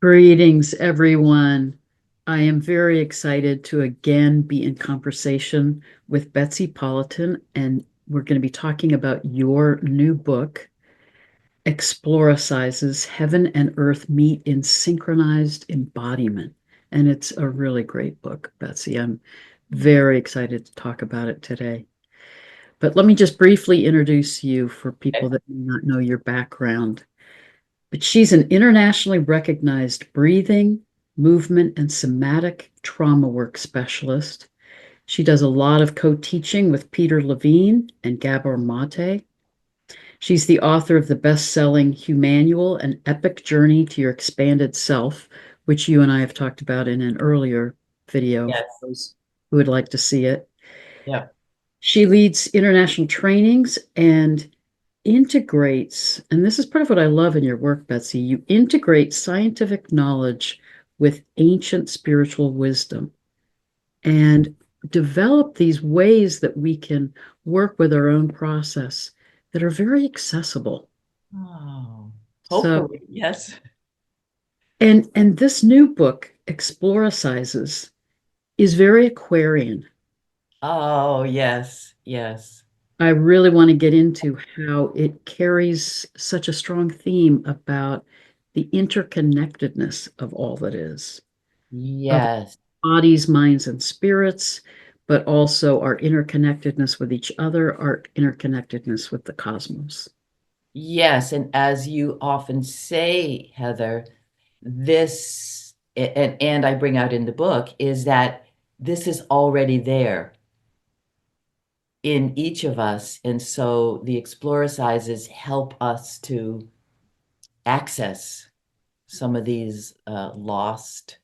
Greetings, everyone. I am very excited to again be in conversation with Betsy Polatin, and we're going to be talking about your new book, Exploracises, Heaven and Earth Meet in Synchronized Embodiment. And it's a really great book, Betsy. I'm very excited to talk about it today. But let me just briefly introduce you for people Okay. that may not know your background. But she's an internationally recognized breathing, movement, and somatic trauma work specialist. She does a lot of co-teaching with Peter Levine and Gabor Maté. She's the author of the best-selling HUMANUAL, An Epic Journey to Your Expanded Self, which you and I have talked about in an earlier video for Yes. those who would like to see it. Yeah. She leads international trainings and integrates, and this is part of what I love in your work, Betsy, you integrate scientific knowledge with ancient spiritual wisdom and develop these ways that we can work with our own process that are very accessible. Oh, So, hopefully, yes. and this new book, Exploracises, is very Aquarian. Oh, yes, yes, I really want to get into how it carries such a strong theme about the interconnectedness of all that is, of yes, bodies, minds, and spirits, but also our interconnectedness with each other, our interconnectedness with the cosmos. yes. And as you often say, Heather, and I bring out in the book, is that this is already there in each of us. And so the Exploracises help us to access some of these lost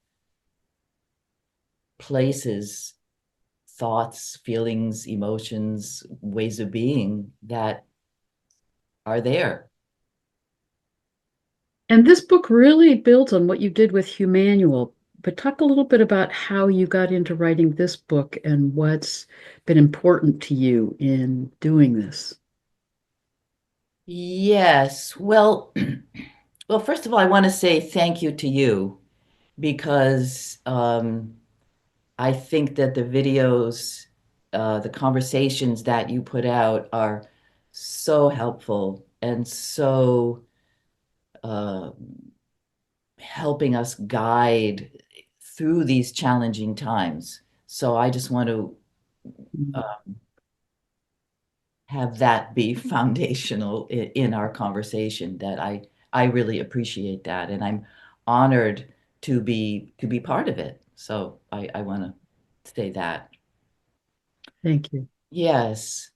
places, thoughts, feelings, emotions, ways of being that are there. And this book really builds on what you did with Humanual, but talk a little bit about how you got into writing this book and what's been important to you in doing this. Yes. Well, well, first of all, I want to say thank you to you because I think that the videos, the conversations that you put out are so helpful and so uh, helping us guide through these challenging times. So I just want to uh, have that be foundational in our conversation that I really appreciate that and I'm honored to be part of it. So I want to say that. Thank you. Yes.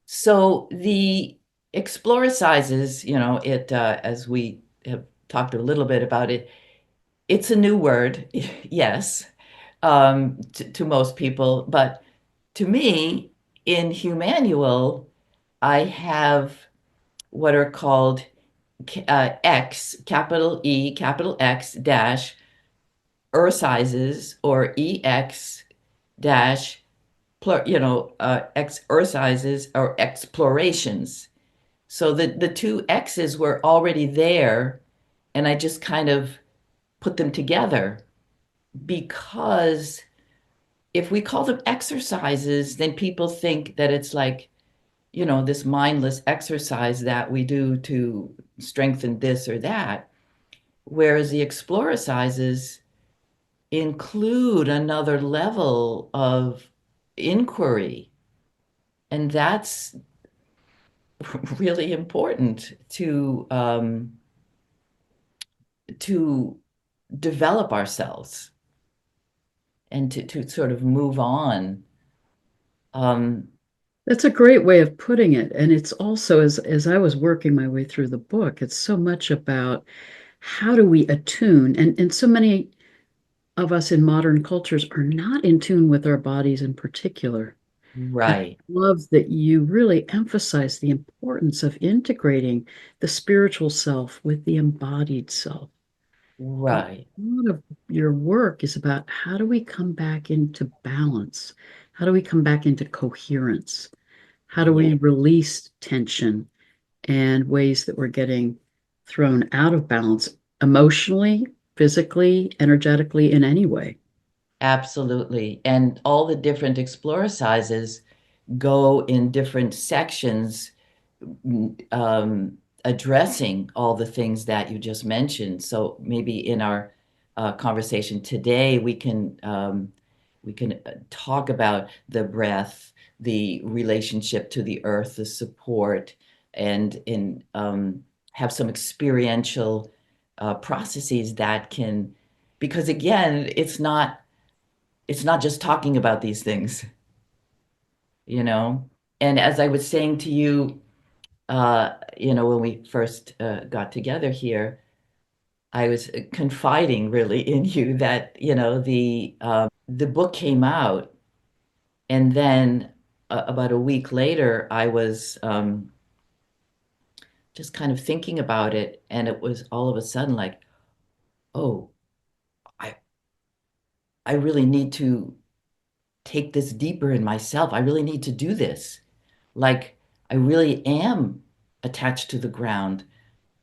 So the Exploracises, it as we have talked a little bit about it, it's a new word, yes, to most people, but to me, in Humanual, I have what are called X, capital E, capital X dash Ursizes or EX dash, X Ursizes or explorations. So the two X's were already there, and I just kind of put them together because if we call them exercises, then people think that it's like, this mindless exercise that we do to strengthen this or that. Whereas the exploricizes include another level of inquiry. And that's really important to develop ourselves and to sort of move on. Um, That's a great way of putting it. And it's also, as I was working my way through the book, it's so much about how do we attune? And so many of us in modern cultures are not in tune with our bodies in particular. And I right, love that you really emphasize the importance of integrating the spiritual self with the embodied self. A right. lot of your work is about how do we come back into balance? How do we come back into coherence? How do Yeah. we release tension and ways that we're getting thrown out of balance emotionally? physically, energetically, in any way. Absolutely. And all the different Exploracises go in different sections, um, addressing all the things that you just mentioned. So maybe in our conversation today, we can talk about the breath, the relationship to the earth, the support, and in have some experiential processes that can, because again, it's not just talking about these things, you know. And as I was saying to you, when we first got together here, I was confiding really in you that, the book came out, and then about a week later, I was just kind of thinking about it, and it was all of a sudden like, oh, I I really need to take this deeper in myself. I really need to do this. Like I really am attached to the ground.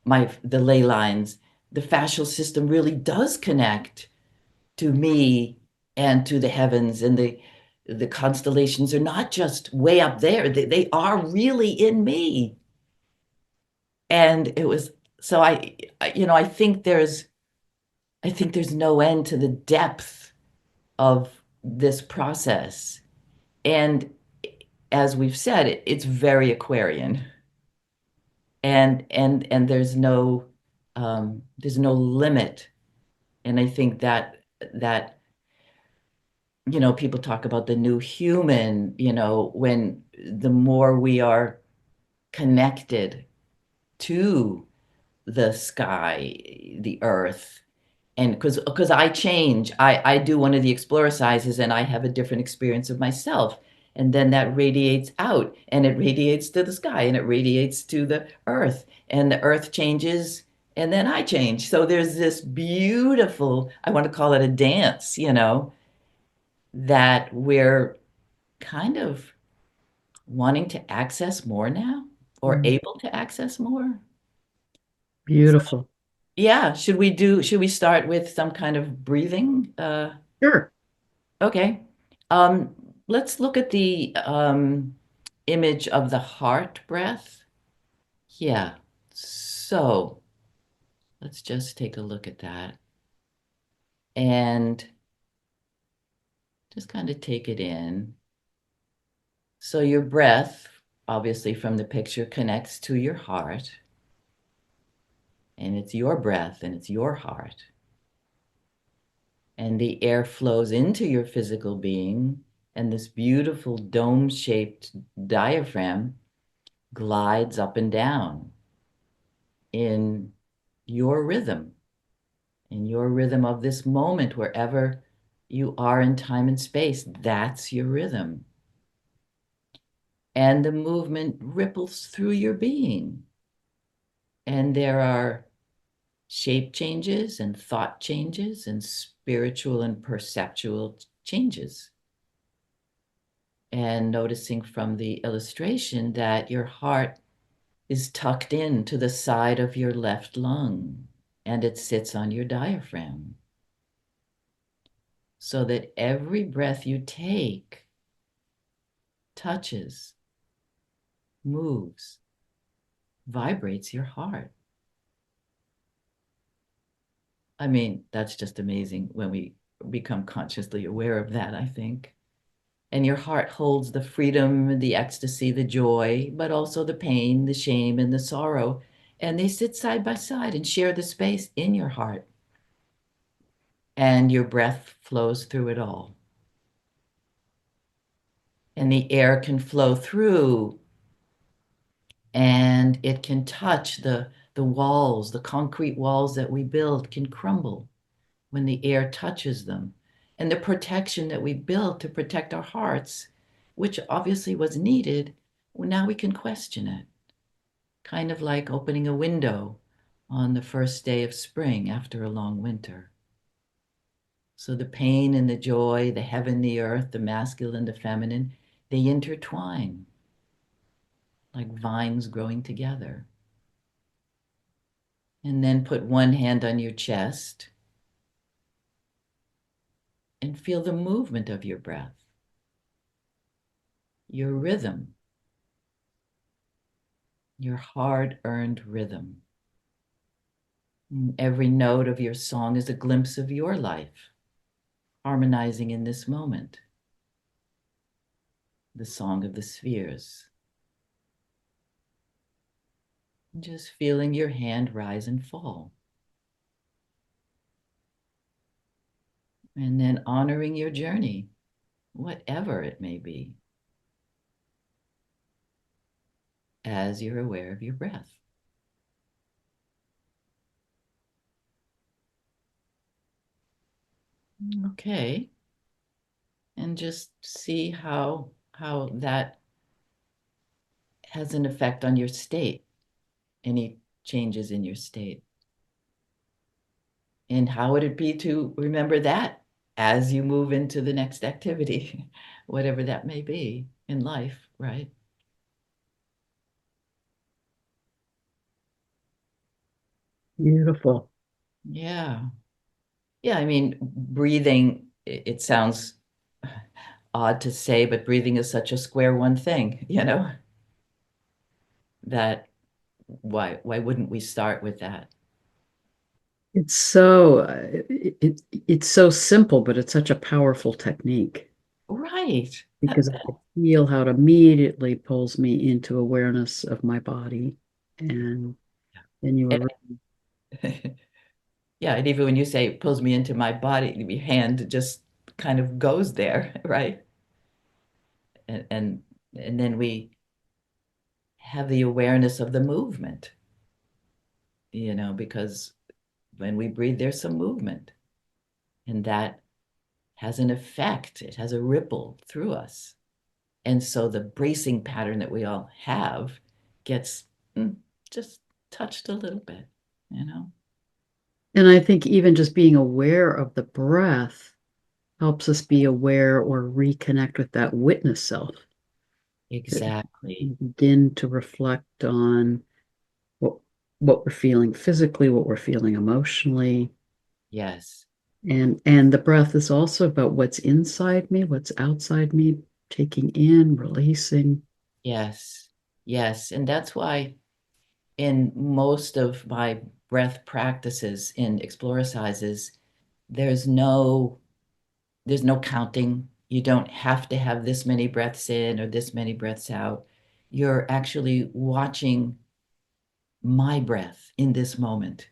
The ley lines, the fascial system really does connect to me and to the heavens, and the constellations are not just way up there. They are really in me. And it was so I think there's no end to the depth of this process. And as we've said, it's very Aquarian. And there's no limit. And I think that people talk about the new human, when the more we are connected to the sky, the earth, and because I do one of the Exploracises, and I have a different experience of myself, and then that radiates out, and it radiates to the sky, and it radiates to the earth, and the earth changes, and then I change. So there's this beautiful, I want to call it a dance, that we're kind of wanting to access more now, or Mm. able to access more. Beautiful. Yeah, should we start with some kind of breathing? Sure. Okay. Let's look at the image of the heart breath. Yeah. So let's just take a look at that and just kind of take it in. So your breath, obviously from the picture, connects to your heart, and it's your breath and it's your heart. And the air flows into your physical being, and this beautiful dome-shaped diaphragm glides up and down in your rhythm, in your rhythm of this moment, wherever you are in time and space. That's your rhythm. And the movement ripples through your being. And there are shape changes and thought changes and spiritual and perceptual changes. And noticing from the illustration that your heart is tucked in to the side of your left lung, and it sits on your diaphragm, so that every breath you take touches, moves, vibrates your heart. I mean, that's just amazing when we become consciously aware of that, I think. And your heart holds the freedom, the ecstasy, the joy, but also the pain, the shame, and the sorrow. And they sit side by side and share the space in your heart. And your breath flows through it all. And the air can flow through, and it can touch the walls, the concrete walls that we build can crumble when the air touches them. And the protection that we built to protect our hearts, which obviously was needed, well, now we can question it. Kind of like opening a window on the first day of spring after a long winter. So the pain and the joy, the heaven, the earth, the masculine, the feminine, they intertwine like vines growing together. And then put one hand on your chest and feel the movement of your breath, your rhythm, your hard-earned rhythm. And every note of your song is a glimpse of your life, harmonizing in this moment, the song of the spheres. And just feeling your hand rise and fall. And then honoring your journey, whatever it may be, as you're aware of your breath. Okay. And just see how that has an effect on your state, any changes in your state. And how would it be to remember that as you move into the next activity, whatever that may be in life, right? Beautiful. Yeah. Yeah, I mean, breathing, it sounds odd to say, but breathing is such a square one thing, that why wouldn't we start with that? It's so it's so simple, but it's such a powerful technique Right. because I can feel how it immediately pulls me into awareness of my body. And then you were Yeah, and even when you say it pulls me into my body, your hand just kind of goes there, right? And and then we have the awareness of the movement, because when we breathe, there's some movement, and that has an effect. It has a ripple through us. And so the bracing pattern that we all have gets just touched a little bit. and I think even just being aware of the breath helps us be aware or reconnect with that witness self. That we Exactly. begin to reflect on what what we're feeling physically, what we're feeling emotionally. Yes. And the breath is also about what's inside me, what's outside me, taking in, releasing. Yes. Yes. And that's why in most of my breath practices in Exploracises, there's no there's no counting. You don't have to have this many breaths in or this many breaths out. You're actually watching my breath in this moment.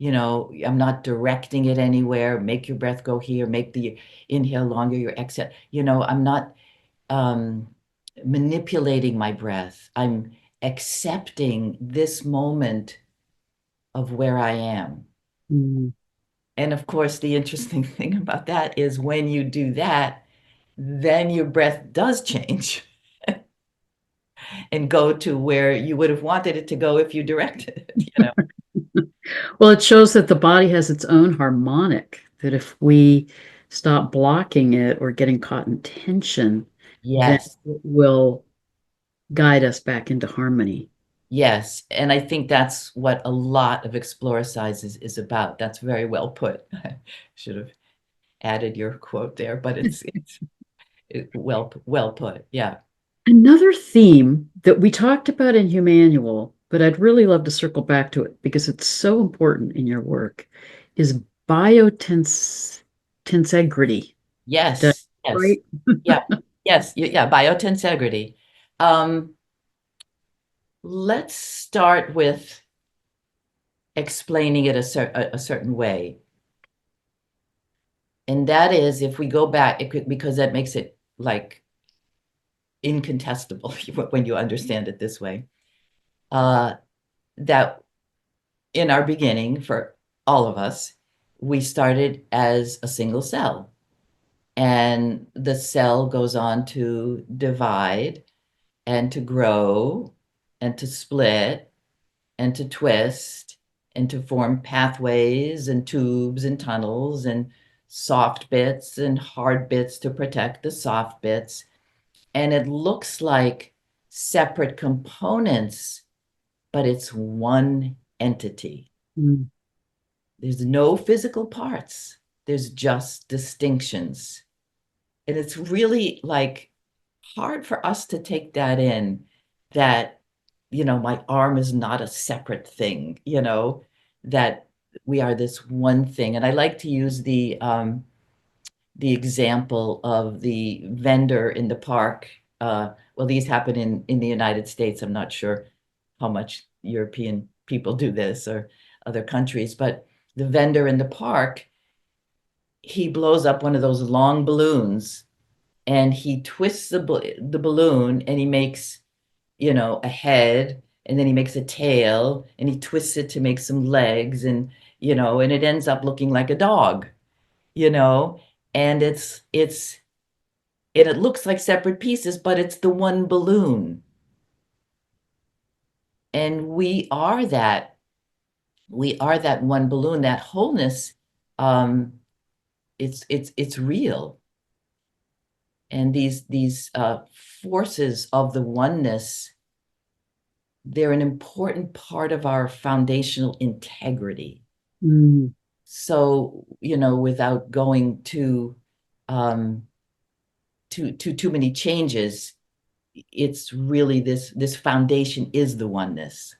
I'm not directing it anywhere. Make your breath go here, make the inhale longer, your exhale. I'm not um, manipulating my breath. I'm accepting this moment of where I am. Mm. And of course, the interesting thing about that is when you do that, then your breath does change and go to where you would have wanted it to go if you directed it. Well, it shows that the body has its own harmonic, that if we stop blocking it or getting caught in tension, then Yes, it will guide us back into harmony. yes. And I think that's what a lot of Exploracises is about. That's very well put. I should have added your quote there, but it's well put. Yeah. Another theme that we talked about in HUMANUAL, but I'd really love to circle back to it because it's so important in your work, is biotensegrity. Did I- Yes, yes. Right? Yeah. Yes, yeah, biotensegrity. Um, let's start with explaining it a certain way. And that is if we go back, because that makes it like incontestable when you understand it this way. Uh, that in our beginning, for all of us, we started as a single cell, and the cell goes on to divide and to grow and to split and to twist and to form pathways and tubes and tunnels and soft bits and hard bits to protect the soft bits. And it looks like separate components, but it's one entity. Mm. There's no physical parts. there's just distinctions. And it's really like hard for us to take that in, that, my arm is not a separate thing, that we are this one thing. And I like to use the example of the vendor in the park. Well, these happen in the United States. I'm not sure how much European people do this or other countries, but the vendor in the park, he blows up one of those long balloons and he twists the balloon and he makes, a head, and then he makes a tail and he twists it to make some legs, and it ends up looking like a dog, you know, and it looks like separate pieces, but it's the one balloon. And we are that one balloon, that wholeness. Um, it's real. And these forces of the oneness, they're an important part of our foundational integrity. Mm. So, without going um, too many changes, it's really this foundation is the oneness.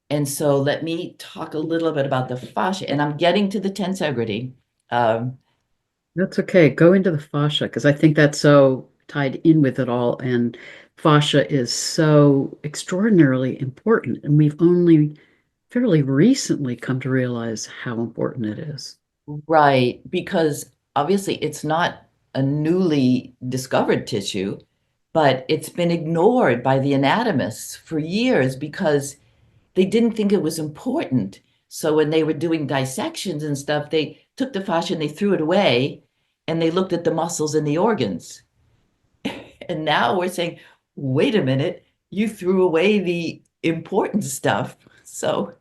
And so let me talk a little bit about the fascia, and I'm getting to the tensegrity. Um, That's okay. Go into the fascia because I think that's so tied in with it all. And fascia is so extraordinarily important. And we've only fairly recently come to realize how important it is. right, because obviously it's not a newly discovered tissue, but it's been ignored by the anatomists for years because they didn't think it was important. So when they were doing dissections and stuff, they took the fascia and they threw it away and they looked at the muscles and the organs. And now we're saying, wait a minute, you threw away the important stuff. So,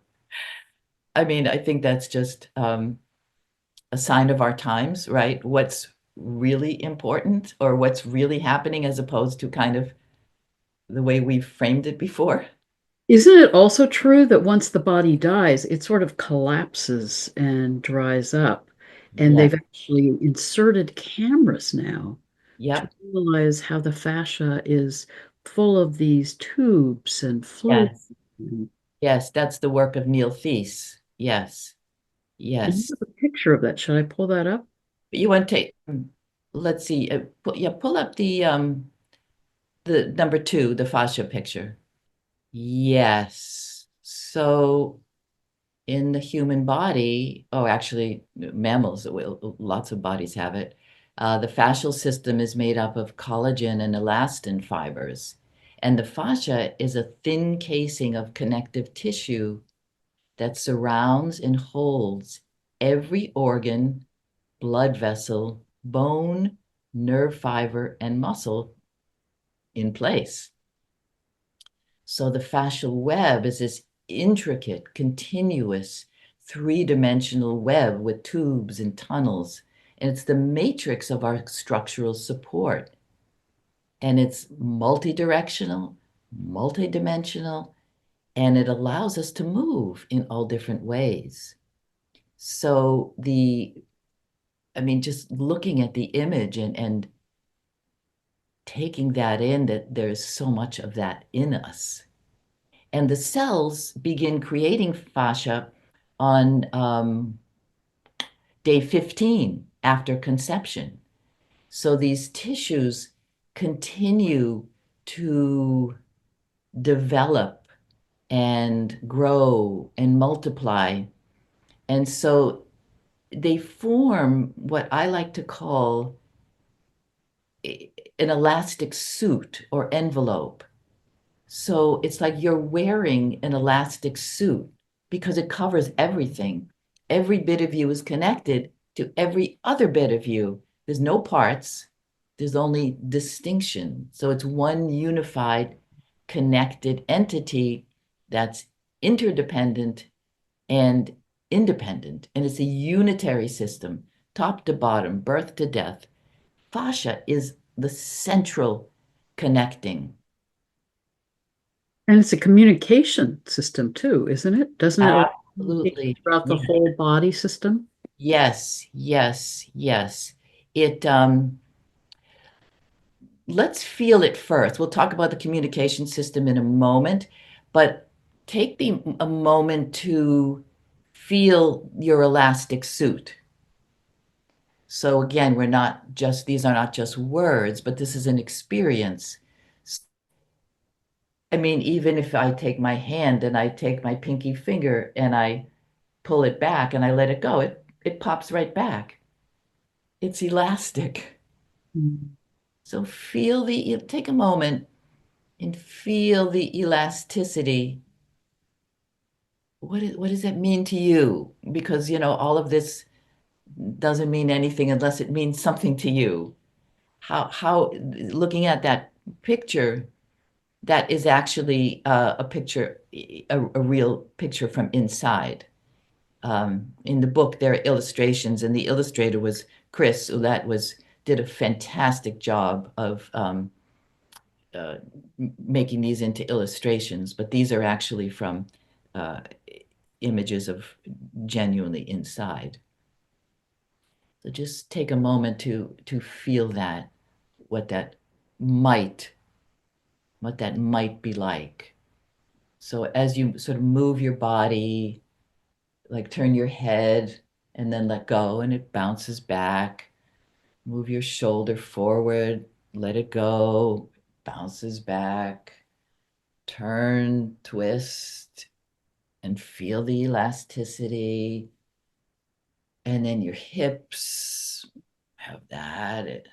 I mean, I think that's just a sign of our times, right? What's really important or what's really happening as opposed to kind of the way we've framed it before. Isn't it also true that once the body dies, it sort of collapses and dries up? And Yeah. they've actually inserted cameras now to Yep. realize how the fascia is full of these tubes and fluids. Yes. And Yes. That's the work of Neil Thies. Yes. you Yes. have a picture of that. Should I pull that up? But you want to take, let's see, pull up the number two, the fascia picture. Yes. So in the human body, oh, actually, mammals, lots of bodies have it. The fascial system is made up of collagen and elastin fibers. And the fascia is a thin casing of connective tissue that surrounds and holds every organ, blood vessel, bone, nerve fiber, and muscle in place. So the fascial web is this intricate, continuous, three-dimensional web with tubes and tunnels. And it's the matrix of our structural support. And it's multidirectional, multidimensional, and it allows us to move in all different ways. So I mean, just looking at the image and taking that in, that there's so much of that in us. And the cells begin creating fascia on day 15 after conception. So these tissues continue to develop and grow and multiply. And so they form what I like to call an elastic suit or envelope. So it's like you're wearing an elastic suit because it covers everything. Every bit of you is connected to every other bit of you. There's no parts, there's only distinction. So it's one unified, connected entity that's interdependent and independent. And it's a unitary system, top to bottom, birth to death. Fascia is the central connecting. And it's a communication system too, isn't it? Doesn't it communicate Absolutely. throughout the Yeah. whole body system? Yes, yes, yes. It let's feel it first. We'll talk about the communication system in a moment, but take a moment to feel your elastic suit. So again, these are not just words, but this is an experience. I mean, even if I take my hand and I take my pinky finger and I pull it back and I let it go, it pops right back. It's elastic. Mm. So take a moment and feel the elasticity. What does that mean to you? Because, all of this doesn't mean anything unless it means something to you. Looking at that picture, that is actually a picture, a real picture from inside. In the book, there are illustrations, and the illustrator was Chris Ouellette did a fantastic job of uh, making these into illustrations, but these are actually from uh, images of genuinely inside. So just take a moment to feel that, what that might what that might be like. So as you sort of move your body, like turn your head and then let go and it bounces back. Move your shoulder forward, let it go, bounces back. Turn, twist, and feel the elasticity. And then your hips have that.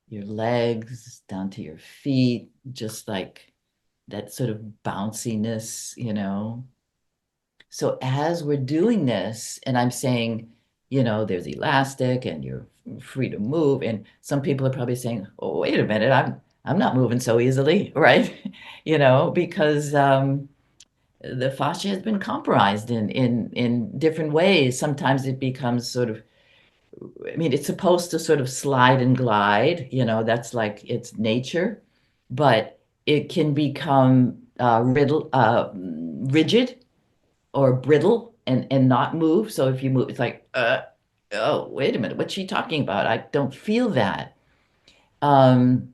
Your legs down to your feet, just like that sort of bounciness. So as we're doing this, and I'm saying, there's elastic and you're free to move. And some people are probably saying, oh, wait a minute, I'm not moving so easily, right? Because the fascia has been compromised in different ways. Sometimes it becomes sort of, I mean, it's supposed to sort of slide and glide, that's like its nature, but it can become rigid or brittle and not move. So if you move, it's like, oh, wait a minute, what's she talking about? I don't feel that. Um,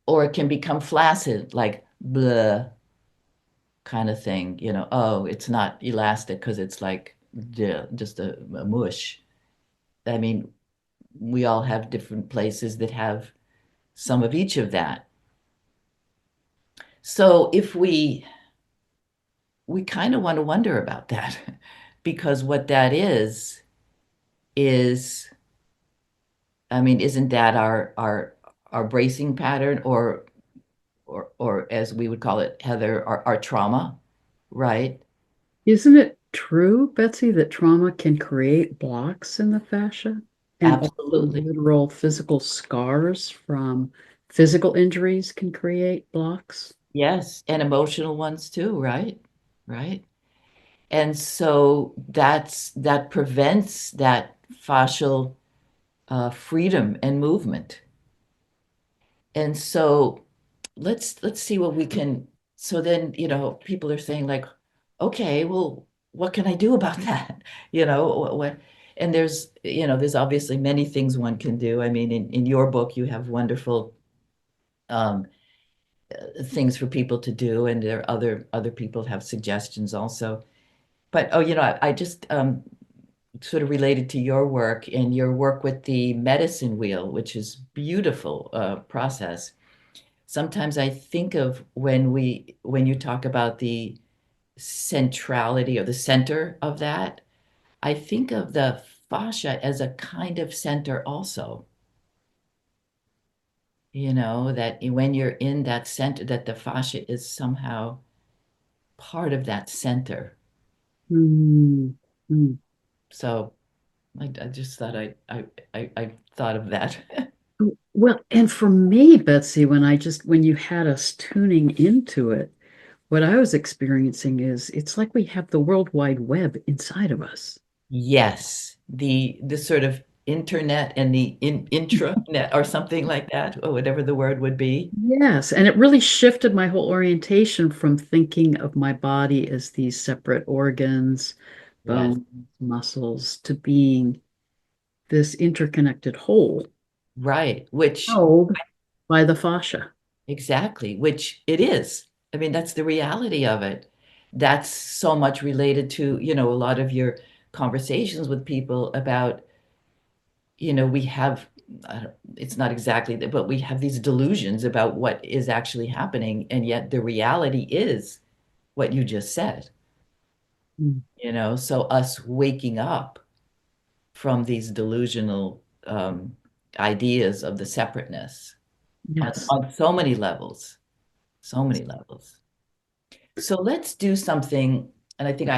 or it can become flaccid, like blah kind of thing, oh, it's not elastic because it's like just a mush. I mean, we all have different places that have some of each of that. So if we kind of want to wonder about that because what that is, I mean, isn't that our bracing pattern or as we would call it, Heather, our trauma, right? Isn't it true, Betsy, that trauma can create blocks in the fascia and also Absolutely. literal physical scars from physical injuries can create blocks? Yes, and emotional ones too, right? Right. And so that prevents that fascial freedom and movement. And so let's see what we can. So then, people are saying like, okay, well, what can I do about that? What, and there's obviously many things one can do. I mean, in your book, you have wonderful um, things for people to do, and there are other people have suggestions also. But oh, I just sort of related to your work and your work with the medicine wheel, which is beautiful process. Sometimes I think of when you talk about the centrality or the center of that, I think of the fascia as a kind of center also. That when you're in that center, that the fascia is somehow part of that center. Mm, mm. So I just thought I thought of that. Well, and for me, Betsy, when you had us tuning into it, what I was experiencing is it's like we have the World Wide Web inside of us. Yes, the sort of internet and the intranet or something like that, or whatever the word would be. Yes, and it really shifted my whole orientation from thinking of my body as these separate organs Yes. bones, muscles, to being this interconnected whole Right. Which held by the fascia. exactly, which it is. I mean, that's the reality of it. That's so much related to, a lot of your conversations with people about, we have, it's not exactly that, but we have these delusions about what is actually happening. And yet the reality is what you just said, Mm. So us waking up from these delusional ideas of the separateness Yes. on so many levels, so many levels. So let's do something, and I think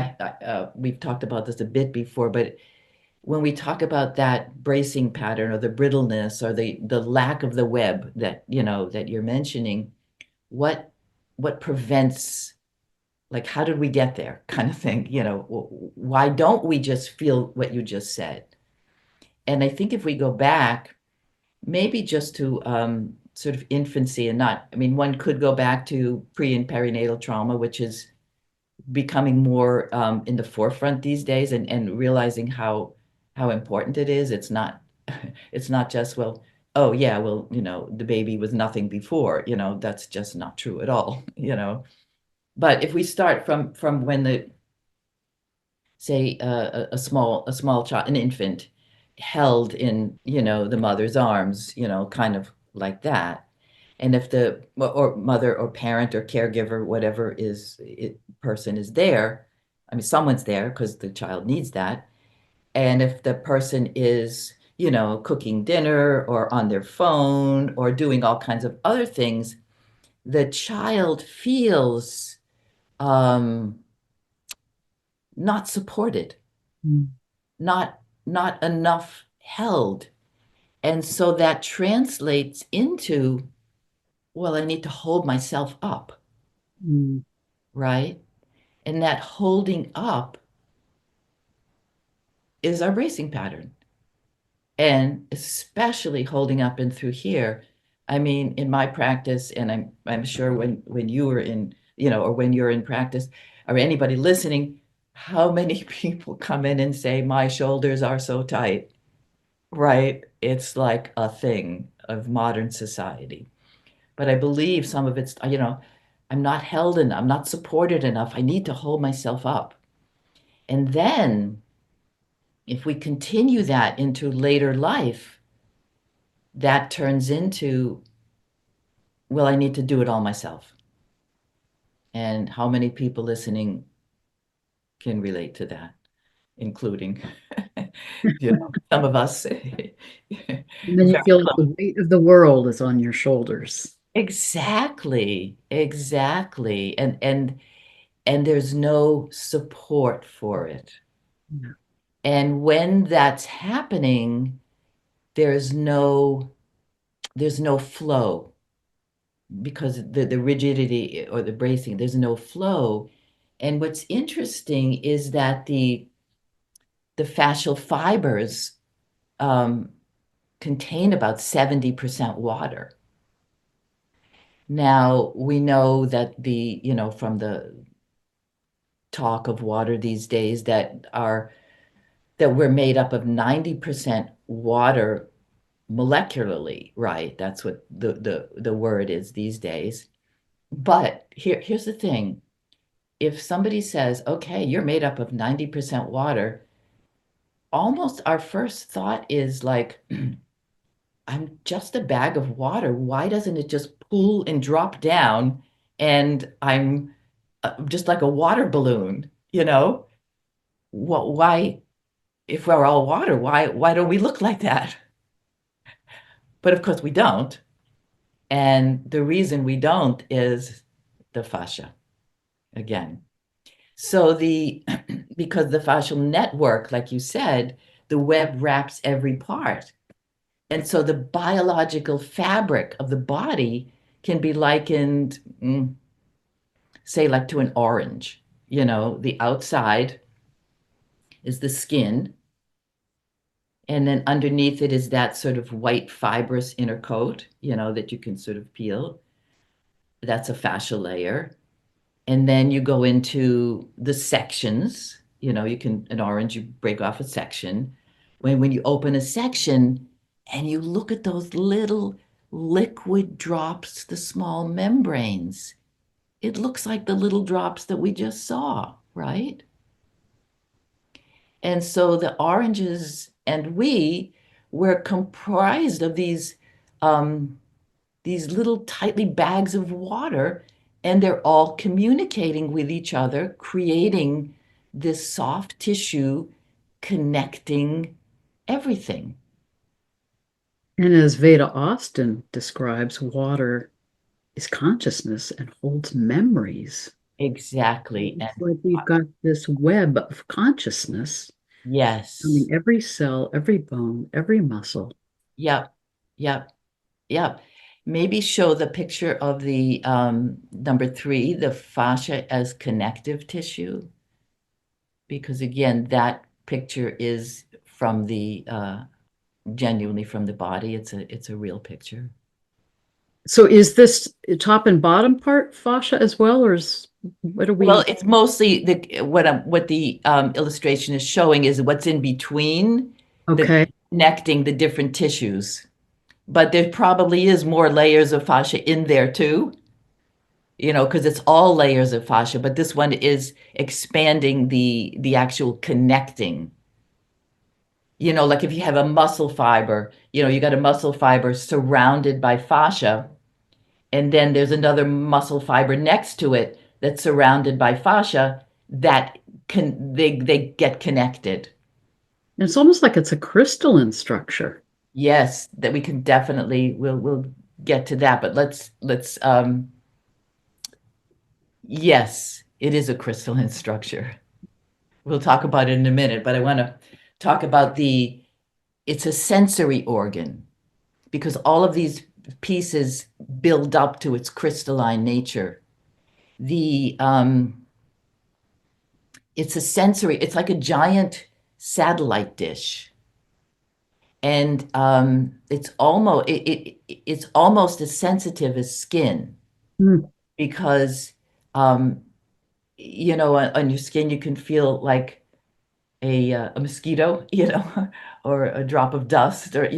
we've talked about this a bit before, but when we talk about that bracing pattern or the brittleness or the lack of the web that that you're mentioning, what what prevents, like, how did we get there, kind of thing, why don't we just feel what you just said? And I think if we go back, maybe just to sort of infancy, and not, I mean, one could go back to pre and perinatal trauma, which is becoming more in the forefront these days, and realizing how important it is. It's not it's not just, well, oh yeah, well, the baby was nothing before, that's just not true at all, But if we start from when the, say, a small child, an infant, held in, the mother's arms, kind of like that. And if the or mother or parent or caregiver, whatever person is there, I mean, someone's there because the child needs that. And if the person is, cooking dinner or on their phone or doing all kinds of other things, the child feels um, not supported, Mm. not enough held. And so that translates into, well, I need to hold myself up, Mm. right? And that holding up is our bracing pattern. And especially holding up and through here. I mean, in my practice, and I'm sure when you were in, or when you're in practice, or anybody listening, how many people come in and say, my shoulders are so tight, right? It's like a thing of modern society. But I believe some of it's, I'm not held enough, I'm not supported enough. I need to hold myself up. And then if we continue that into later life, that turns into, well, I need to do it all myself. And how many people listening can relate to that, including, some of us. Very And then you feel like close. the weight of the world is on your shoulders. Exactly, exactly. And there's no support for it. Yeah. And when that's happening, there's no there's no flow, because the rigidity or the bracing, there's no flow. And what's interesting is that the fascial fibers um, contain about 70% water. Now we know that from the talk of water these days, that we're made up of 90% water molecularly, right? That's what the word is these days. But here's the thing. If somebody says, okay, you're made up of 90% water, almost our first thought is like, I'm just a bag of water. Why doesn't it just pool and drop down and I'm just like a water balloon, Why, if we're all water, why don't we look like that? But of course we don't. And the reason we don't is the fascia again. So because the fascial network, like you said, the web wraps every part. And so the biological fabric of the body can be likened, say, like to an orange. The outside is the skin, and then underneath it is that sort of white fibrous inner coat, that you can sort of peel. That's a fascial layer. And then you go into the sections. You can, an orange, you break off a section. When you open a section and you look at those little liquid drops, the small membranes, it looks like the little drops that we just saw, right? And so the oranges and we were comprised of these little tightly bags of water, and they're all communicating with each other, creating this soft tissue connecting everything. And as Veda Austin describes, water is consciousness and holds memories. Exactly. And It's like we've got this web of consciousness yes, coming every cell, every bone, every muscle. yep, yep, yep. Maybe show the picture of the number three, the fascia as connective tissue, because again, that picture is from the genuinely from the body. It's a real picture. So is this top and bottom part fascia as well, or is what are Well, we? it's mostly what the illustration is showing is what's in between the Okay. connecting the different tissues. But there probably is more layers of fascia in there too, because it's all layers of fascia, but this one is expanding the actual connecting. Like if you have a muscle fiber, you got a muscle fiber surrounded by fascia, and then there's another muscle fiber next to it that's surrounded by fascia that they get connected. And it's almost like it's a crystalline structure. Yes, that we can definitely we'll get to that, but let's yes, it is a crystalline structure. We'll talk about it in a minute, but I want to talk about it's a sensory organ because all of these pieces build up to its crystalline nature. The It's a sensory, it's like a giant satellite dish. And it's almost as sensitive as skin Mm. because on your skin you can feel like a mosquito, or a drop of dust, or.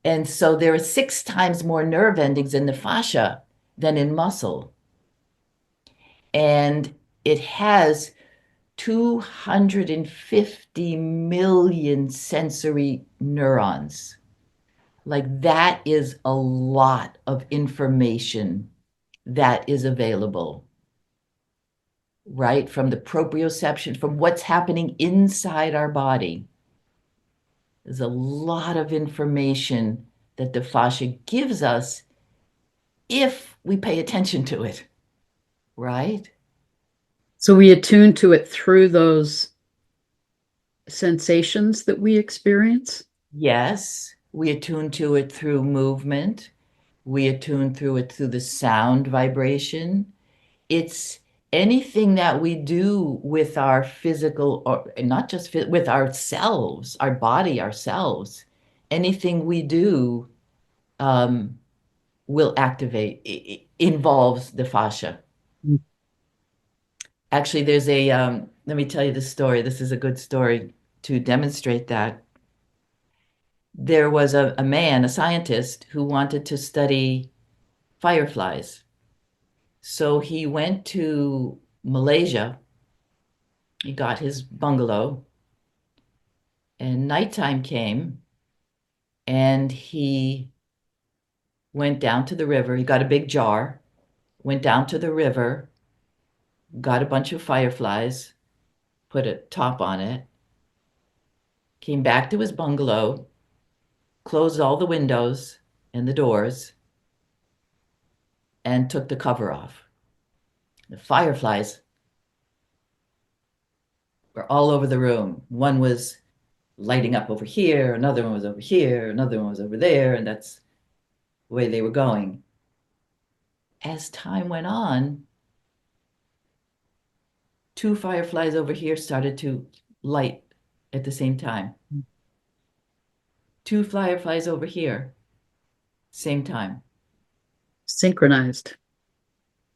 And so there are 6 times more nerve endings in the fascia than in muscle. And it has 250 million sensory neurons. Like that is a lot of information that is available, right? From the proprioception, from what's happening inside our body. There's a lot of information that the fascia gives us if we pay attention to it, right? So we attune to it through those sensations that we experience. Yes, we attune to it through movement. We attune through it through the sound vibration. It's anything that we do with our physical, or not just with ourselves, our body, ourselves. Anything we do um, will activate, involves the fascia. Mm. Actually, let me tell you this story. This is a good story to demonstrate that. There was a man, a scientist, who wanted to study fireflies. So he went to Malaysia. He got his bungalow, and nighttime came, and he went down to the river. He got a big jar, went down to the river, got a bunch of fireflies, put a top on it, came back to his bungalow, closed all the windows and the doors, and took the cover off. The fireflies were all over the room. One was lighting up over here, another one was over here, another one was over there, and that's the way they were going. As time went on, 2 fireflies over here started to light at the same time. 2 fireflies over here, same time. Synchronized.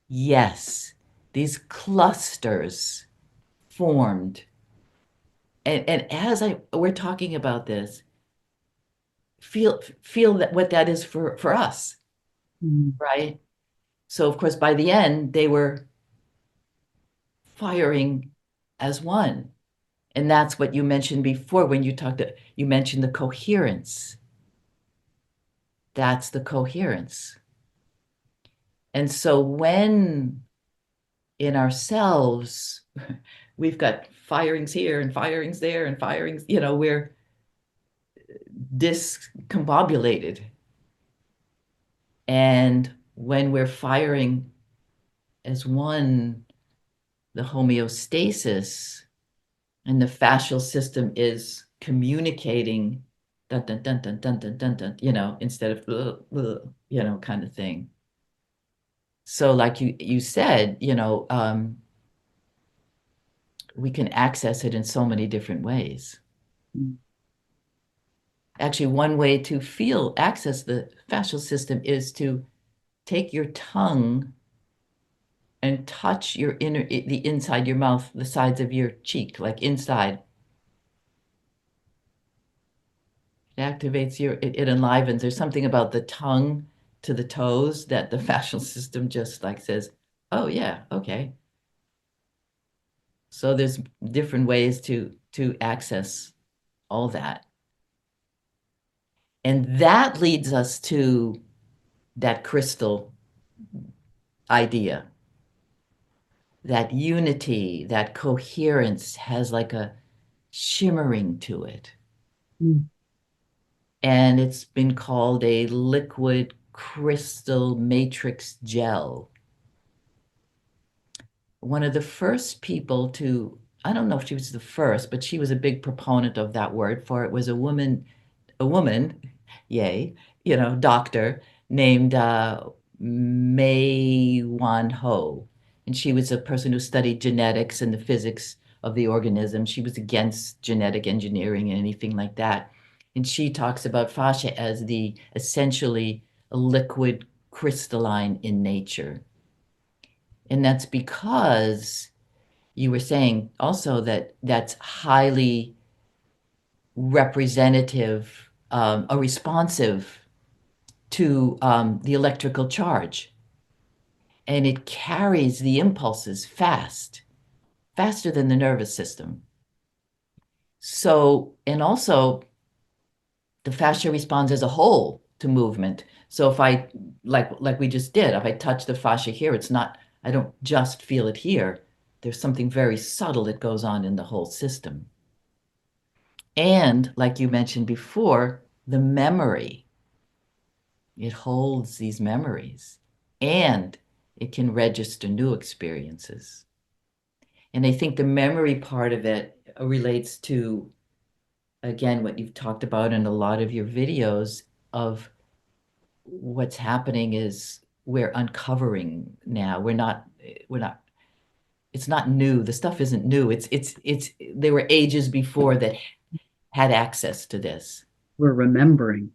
Yes, these clusters formed. And as we're talking about this, feel that what that is for us, Mm, right? So of course, by the end, they were firing as one. And that's what you mentioned before when you mentioned the coherence. That's the coherence. And so when in ourselves, we've got firings here and firings there and firings, we're discombobulated. And when we're firing as one, the homeostasis and the fascial system is communicating dun dun dun dun dun dun dun dun, instead of kind of thing. So like you said, we can access it in so many different ways. mm, Actually, one way to access the fascial system is to take your tongue and touch the inside your mouth, the sides of your cheek, like inside. It activates it enlivens. There's something about the tongue to the toes that the fascial system just like says, oh yeah, okay. So there's different ways to access all that. And that leads us to that crystal idea. That unity, that coherence has like a shimmering to it. mm, And it's been called a liquid crystal matrix gel. One of the first people to, I don't know if she was the first, but she was a big proponent of that word for it, was a woman, yay, doctor named Mei Wan Ho. And she was a person who studied genetics and the physics of the organism. She was against genetic engineering and anything like that. And she talks about fascia as the essentially a liquid crystalline in nature. And that's because you were saying also that that's highly representative, or responsive to the electrical charge. And it carries the impulses faster than the nervous system. So, and also the fascia responds as a whole to movement. So if I, like we just did, if I touch the fascia here, I don't just feel it here. There's something very subtle that goes on in the whole system. And like you mentioned before, the memory, it holds these memories and it can register new experiences. And I think the memory part of it relates to, again, what you've talked about in a lot of your videos of what's happening is we're uncovering now. We're not, it's not new. The stuff isn't new. There were ages before that had access to this. we're remembering.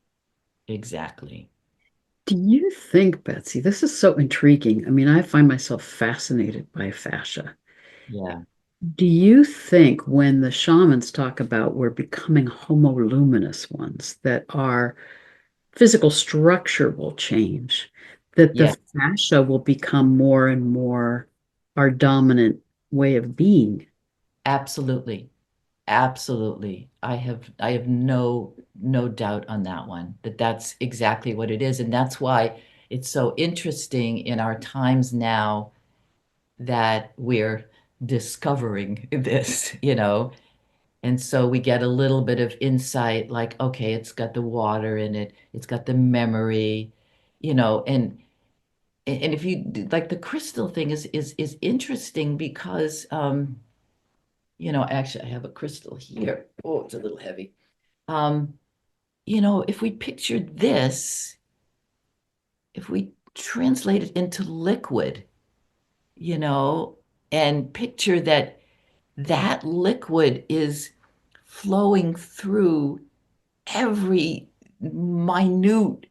Exactly. Do you think, Betsy, this is so intriguing? I mean, I find myself fascinated by fascia. Yeah. Do you think when the shamans talk about we're becoming homoluminous ones, that our physical structure will change, that the Yeah. fascia will become more and more our dominant way of being? Absolutely. Absolutely. I have no doubt on that one, that that's exactly what it is. And that's why it's so interesting in our times now that we're discovering this. And so we get a little bit of insight like, okay, it's got the water in it, it's got the memory, and if you like the crystal thing is interesting because actually I have a crystal here. Oh, it's a little heavy. Um, if we picture this, if we translate it into liquid, you know, and picture that that liquid is flowing through every minute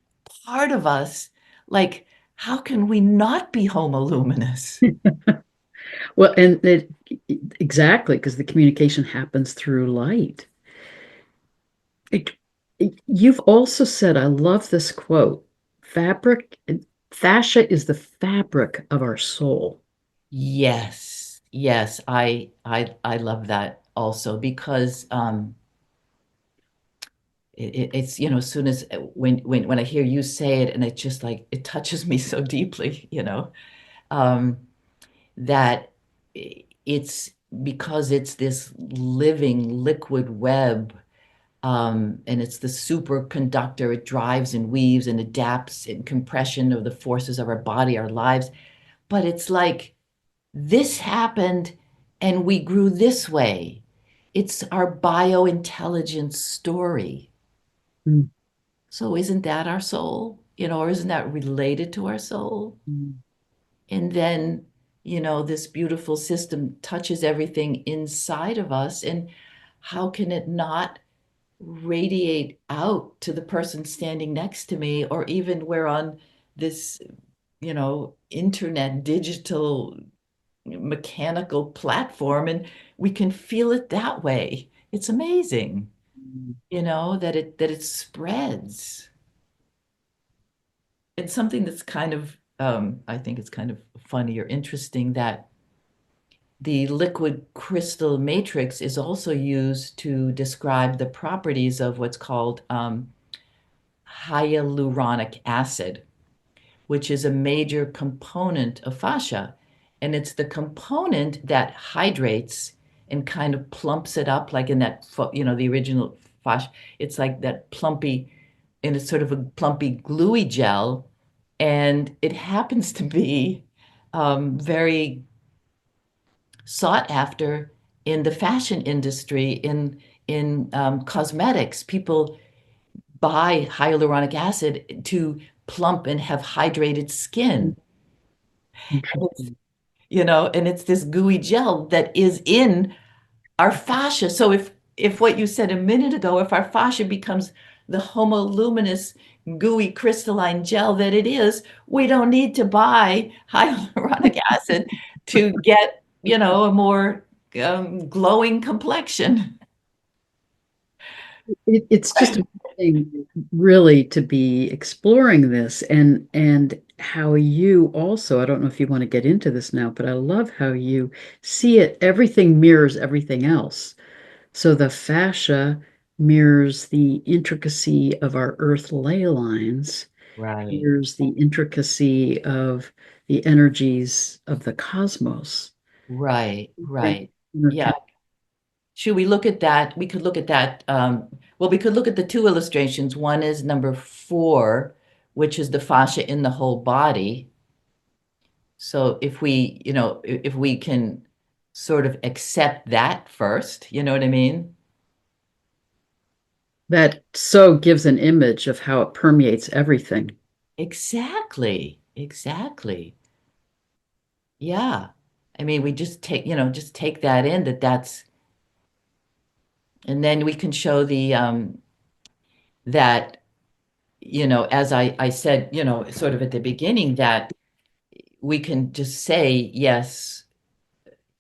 part of us, like, how can we not be homoluminous? Well, and it exactly because the communication happens through light. It, you've also said, I love this quote, fabric, fascia is the fabric of our soul. Yes, yes, I love that also because it's as soon as when I hear you say it and it just like it touches me so deeply, um, that it's because it's this living liquid web, and it's the superconductor. It drives and weaves and adapts in compression of the forces of our body, our lives. But it's like this happened and we grew this way. It's our biointelligence story. Mm, So isn't that our soul? Or isn't that related to our soul? mm, And then, this beautiful system touches everything inside of us. And how can it not radiate out to the person standing next to me? Or even we're on this, internet digital mechanical platform and we can feel it that way. It's amazing, mm. that it spreads. It's something that's kind of I think it's kind of funny or interesting that the liquid crystal matrix is also used to describe the properties of what's called hyaluronic acid, which is a major component of fascia. And it's the component that hydrates and kind of plumps it up, like in that, the original fascia. It's like that plumpy, and it's sort of a plumpy, gluey gel. And it happens to be very sought after in the fashion industry, in cosmetics. People buy hyaluronic acid to plump and have hydrated skin. It's, Interesting. and it's this gooey gel that is in our fascia. So if what you said a minute ago, if our fascia becomes the homoluminous, gooey, crystalline gel that it is, we don't need to buy hyaluronic acid to get, a more glowing complexion. It's just amazing, really, to be exploring this and how you also, I don't know if you want to get into this now, but I love how you see it. Everything mirrors everything else. So the fascia mirrors the intricacy of our earth ley lines, Right, mirrors the intricacy of the energies of the cosmos. right, They're right. Yeah. interconnected. Should we look at that? We could look at that. Well, we could look at the two illustrations. One is number 4, which is the fascia in the whole body. So if we can sort of accept that first, you know what I mean? That so gives an image of how it permeates everything. Exactly, exactly. Yeah. I mean, we just take that in that's, and then we can show that, as I said, sort of at the beginning, that we can just say, yes,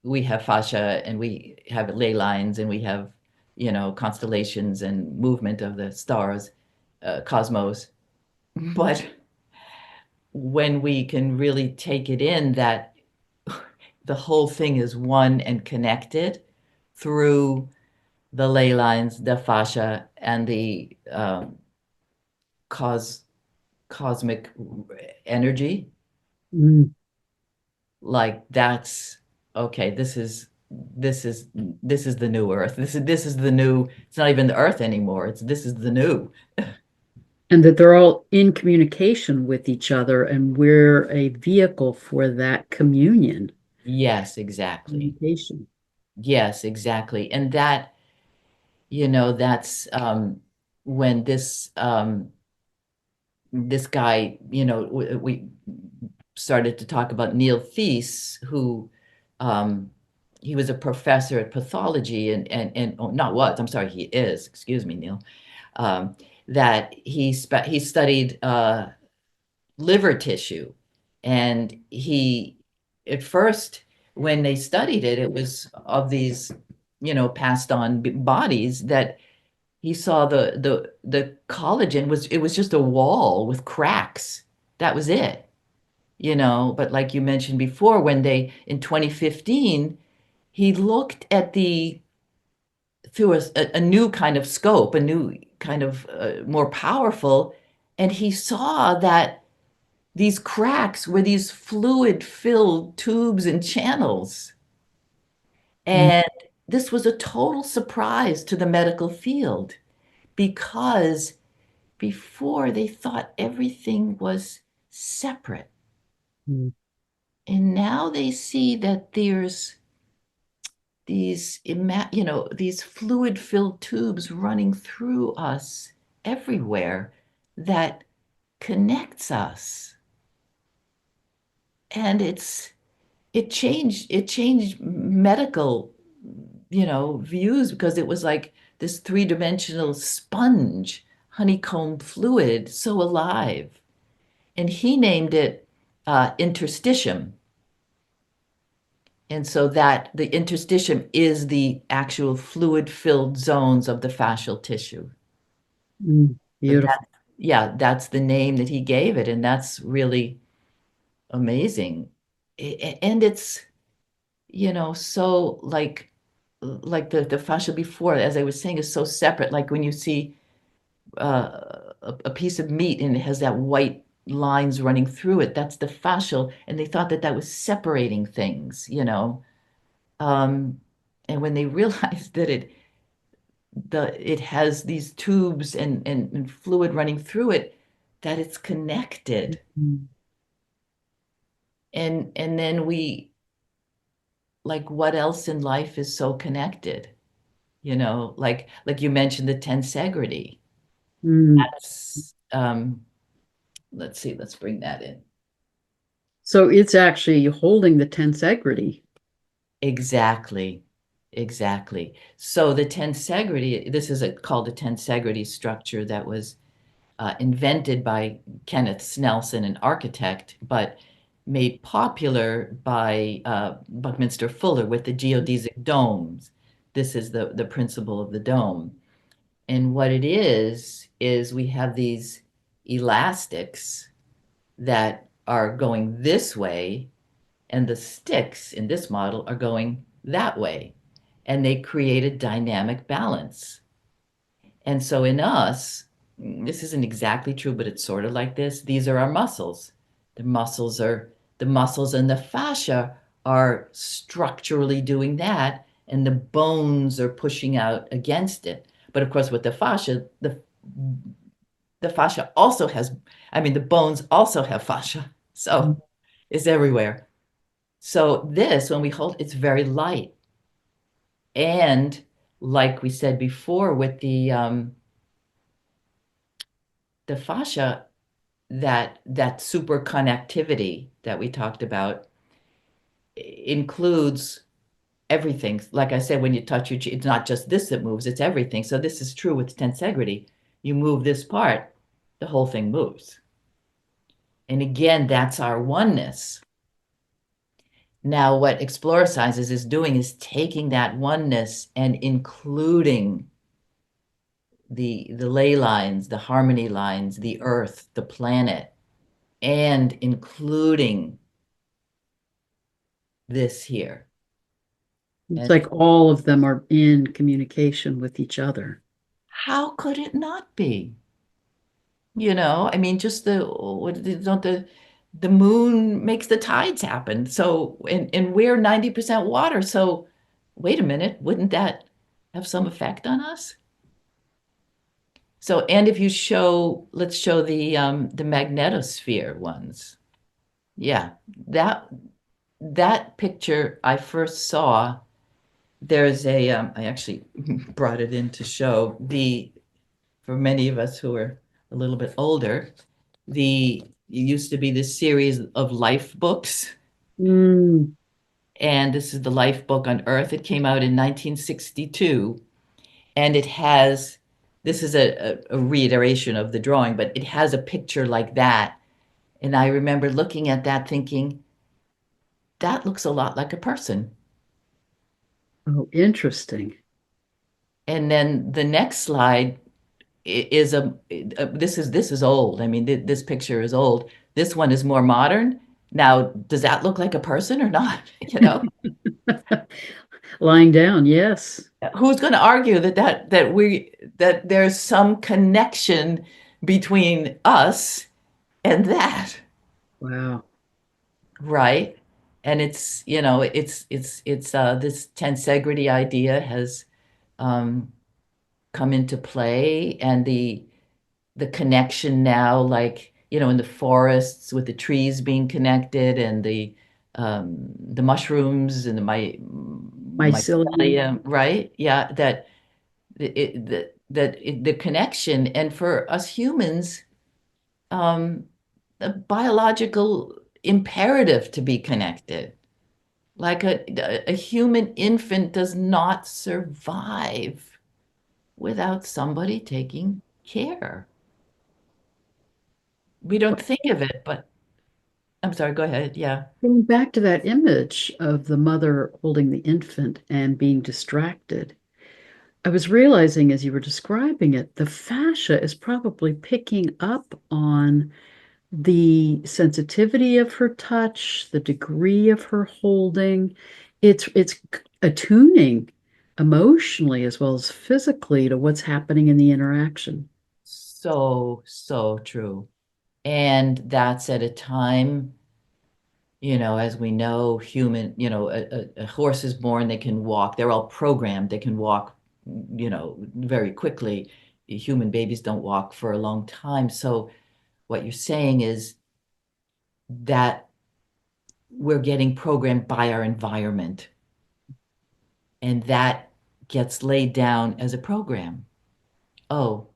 we have fascia and we have ley lines and we have, constellations and movement of the stars, cosmos. But when we can really take it in that the whole thing is one and connected through the ley lines, the fascia, and the cos cosmic energy, Mm. like that's okay. This is the new Earth. This is the new. It's not even the Earth anymore. This is the new. And that they're all in communication with each other, and we're a vehicle for that communion, Yes, exactly. communication. Yes, exactly. And that, that's when this guy, we started to talk about Neil Thies, who um, he was a professor at pathology and oh, not was, I'm sorry, he is, excuse me, Neil, um, that he studied liver tissue, and he at first when they studied it, it was of these, passed on bodies that he saw the collagen was it was just a wall with cracks. That was it, But like you mentioned before, when they in 2015, he looked at the through a new kind of scope, a new kind of more powerful, and he saw that these cracks were these fluid-filled tubes and channels. Mm, And this was a total surprise to the medical field because before they thought everything was separate. mm, And now they see that there's these fluid-filled tubes running through us everywhere that connects us. And it changed medical, views because it was like this three-dimensional sponge, honeycomb fluid, so alive. And he named it interstitium. And so that the interstitium is the actual fluid-filled zones of the fascial tissue. So beautiful. yeah, that's the name that he gave it, and that's really amazing. And it's, so like the fascia before, as I was saying, is so separate. Like when you see a piece of meat and it has that white lines running through it, that's the fascial, and they thought that that was separating things. Um, and when they realized that it has these tubes and fluid running through it, that it's connected. Mm, And then like what else in life is so connected? Like you mentioned the tensegrity. mm. That's let's see, let's bring that in. So it's actually holding the tensegrity. Exactly. Exactly. So the tensegrity, this is called a tensegrity structure that was invented by Kenneth Snelson, an architect, but made popular by Buckminster Fuller with the geodesic domes. This is the principle of the dome. And what it is we have these elastics that are going this way, and the sticks in this model are going that way. And they create a dynamic balance. And so in us, this isn't exactly true, but it's sort of like this. These are our muscles. The muscles and the fascia are structurally doing that, and the bones are pushing out against it. But of course, with the fascia, the fascia also has, I mean, the bones also have fascia. Mm, So it's everywhere. So this, when we hold, it's very light. And like we said before with the fascia, that super connectivity that we talked about includes everything. Like I said, when you touch your cheek, it's not just this that moves, it's everything. So this is true with tensegrity. You move this part, the whole thing moves. And again, that's our oneness. Now, what Exploracises is doing is taking that oneness and including the ley lines, the harmony lines, the earth, the planet, and including this here. it's And like all of them are in communication with each other. how could it not be? I mean, just don't the moon makes the tides happen. So, and we're 90% water. So, wait a minute, wouldn't that have some effect on us? So, and if you let's show the magnetosphere ones. Yeah, that that picture I first saw, there's I actually brought it in to show for many of us who are a little bit older, it used to be this series of life books, Mm, and this is the life book on Earth. It came out in 1962, and this is a reiteration of the drawing, but it has a picture like that. And I remember looking at that thinking, that looks a lot like a person. Oh, interesting. And then the next slide is this is old. I mean, this picture is old. This one is more modern. Now, does that look like a person or not? You know, Lying down, yes. who's going to argue that there's some connection between us and that, Wow. right? And it's, it's this tensegrity idea has um, come into play, and the connection now, like, in the forests with the trees being connected, and the mushrooms and the Mycelium. mycelium, right? Yeah, the connection, and for us humans, um, a biological imperative to be connected. Like a human infant does not survive without somebody taking care. We don't think of it, but I'm sorry, go ahead. Yeah. Going back to that image of the mother holding the infant and being distracted, I was realizing as you were describing it, the fascia is probably picking up on the sensitivity of her touch, the degree of her holding. It's attuning emotionally as well as physically to what's happening in the interaction. So, so true. And that's at a time, as we know, a horse is born, they can walk. They're all programmed. They can walk, very quickly. Human babies don't walk for a long time. So what you're saying is that we're getting programmed by our environment, and that gets laid down as a program. Oh,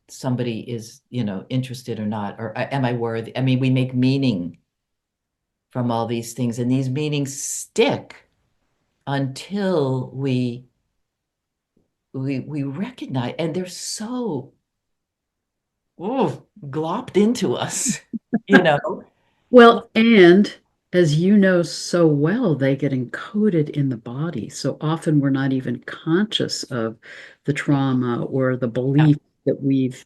somebody is, interested or not, or am I worthy? I mean, we make meaning from all these things, and these meanings stick until we recognize, and they're so glopped into us, you know. Well, and as you know so well, they get encoded in the body. So often we're not even conscious of the trauma or the Yeah, belief that we've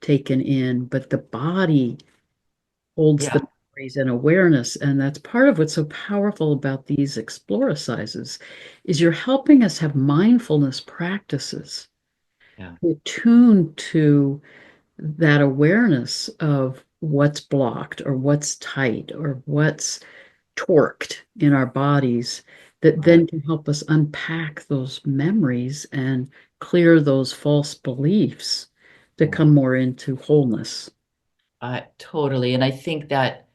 taken in, but the body holds the yeah, memories and awareness. And that's part of what's so powerful about these Exploracises is you're helping us have mindfulness practices yeah, attuned to that awareness of what's blocked or what's tight or what's torqued in our bodies that right. then can help us unpack those memories and clear those false beliefs to Yeah. come more into wholeness. I totally, and I think that,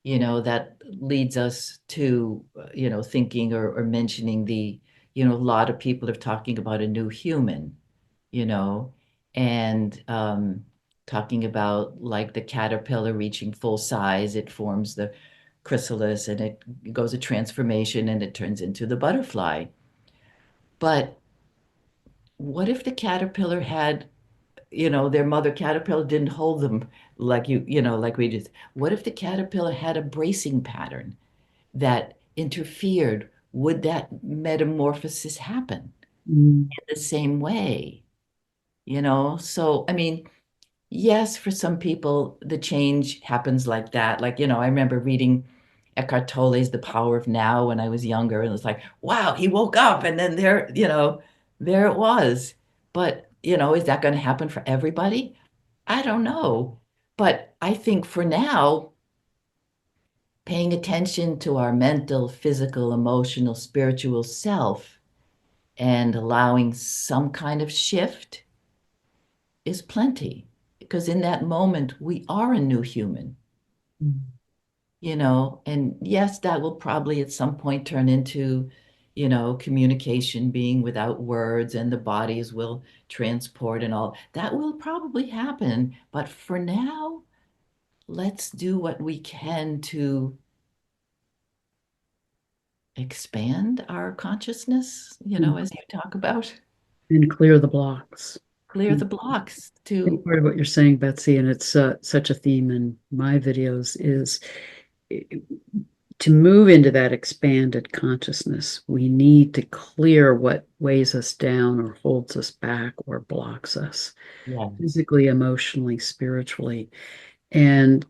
that leads us to, thinking or mentioning a lot of people are talking about a new human, you know, and talking about like the caterpillar reaching full size, it forms the chrysalis and it goes a transformation and it turns into the butterfly. But what if the caterpillar had, their mother caterpillar didn't hold them like like we just, what if the caterpillar had a bracing pattern that interfered? Would that metamorphosis happen Mm. in the same way? So I mean, yes, for some people the change happens like that. Like, I remember reading Eckhart Tolle's The Power of Now when I was younger, and it was like, wow, he woke up and then there it was. But, is that going to happen for everybody? I don't know. But I think for now, paying attention to our mental, physical, emotional, spiritual self and allowing some kind of shift is plenty. Because in that moment, we are a new human, and yes, that will probably at some point turn into, communication being without words, and the bodies will transport and all. That will probably happen. But for now, let's do what we can to expand our consciousness, Mm. as you talk about, And clear the blocks. clear And the blocks I think to, part of what you're saying, Betsy, and it's such a theme in my videos, is to move into that expanded consciousness, we need to clear what weighs us down or holds us back or blocks us Yes. physically, emotionally, spiritually. And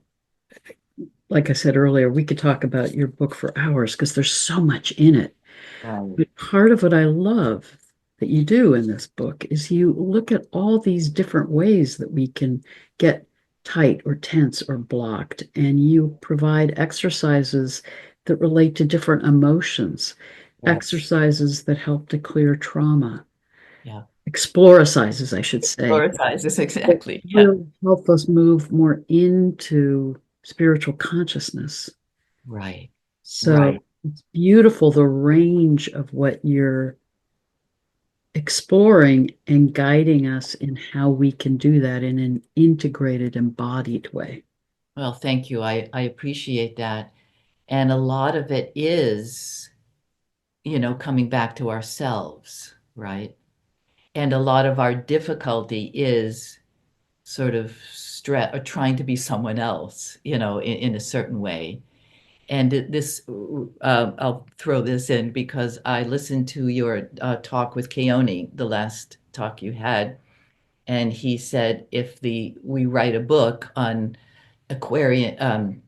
like I said earlier, we could talk about your book for hours because there's so much in it. Right. But part of what I love that you do in this book is you look at all these different ways that we can get tight or tense or blocked, and you provide exercises that relate to different emotions, Yes. exercises that help to clear trauma, Yeah. exploricises, I should say, Explorizes, that exactly. Yeah. will help us move more into spiritual consciousness. Right. So Right. it's beautiful the range of what you're exploring and guiding us in how we can do that in an integrated, embodied way. Well, thank you. I appreciate that. And a lot of it is, coming back to ourselves, right? And a lot of our difficulty is sort of stress or trying to be someone else, in a certain way. And this, I'll throw this in because I listened to your talk with Keone, the last talk you had, and he said if we write a book on Aquarian,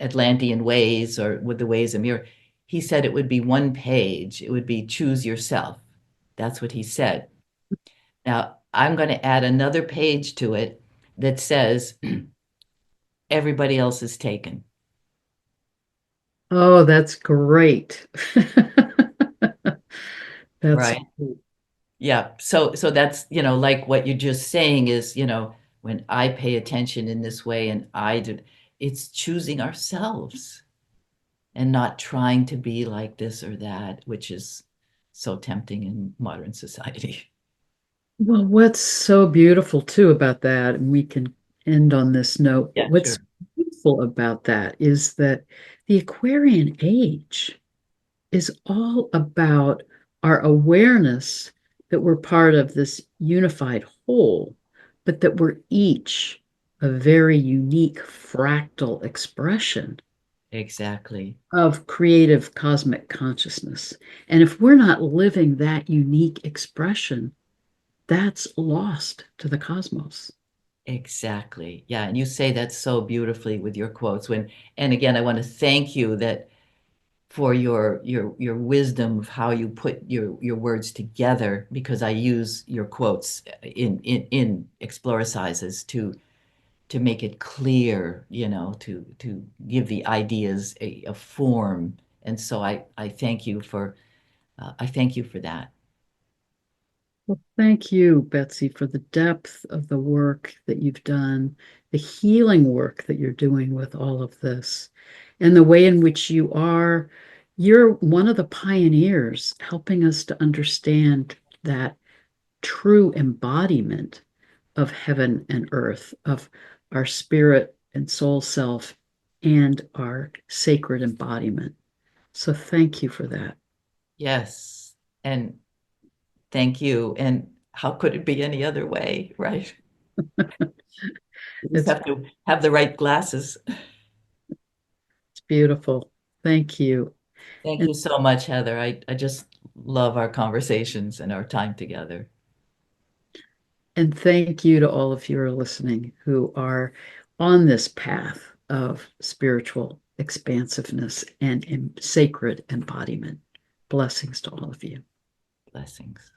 Atlantean ways or with the ways of mirror, he said it would be one page. It would be choose yourself. That's what he said. Now I'm going to add another page to it that says everybody else is taken. Oh, that's great. That's Right. Yeah. So that's, like what you're just saying is, when I pay attention in this way and I do, it's choosing ourselves and not trying to be like this or that, which is so tempting in modern society. well, what's so beautiful too about that, and we can end on this note, but Yeah, what's sure. beautiful about that is that the Aquarian age is all about our awareness that we're part of this unified whole, but that we're each a very unique fractal expression Exactly. of creative cosmic consciousness. And if we're not living that unique expression, that's lost to the cosmos. Exactly. Yeah. And you say that so beautifully with your quotes and again, I want to thank you that for your wisdom of how you put your words together because I use your quotes in Exploracises to make it clear, to give the ideas a form. And so I thank you for that. Well, thank you, Betsy, for the depth of the work that you've done, the healing work that you're doing with all of this, and the way in which you're one of the pioneers helping us to understand that true embodiment of heaven and earth, of our spirit and soul self, and our sacred embodiment. So thank you for that. Yes. And thank you. And how could it be any other way, right? You just It's, have to have the right glasses. it's beautiful. Thank you. Thank And you so much, Heather. I just love our conversations and our time together. And thank you to all of you who are listening who are on this path of spiritual expansiveness and sacred embodiment. Blessings to all of you. Blessings.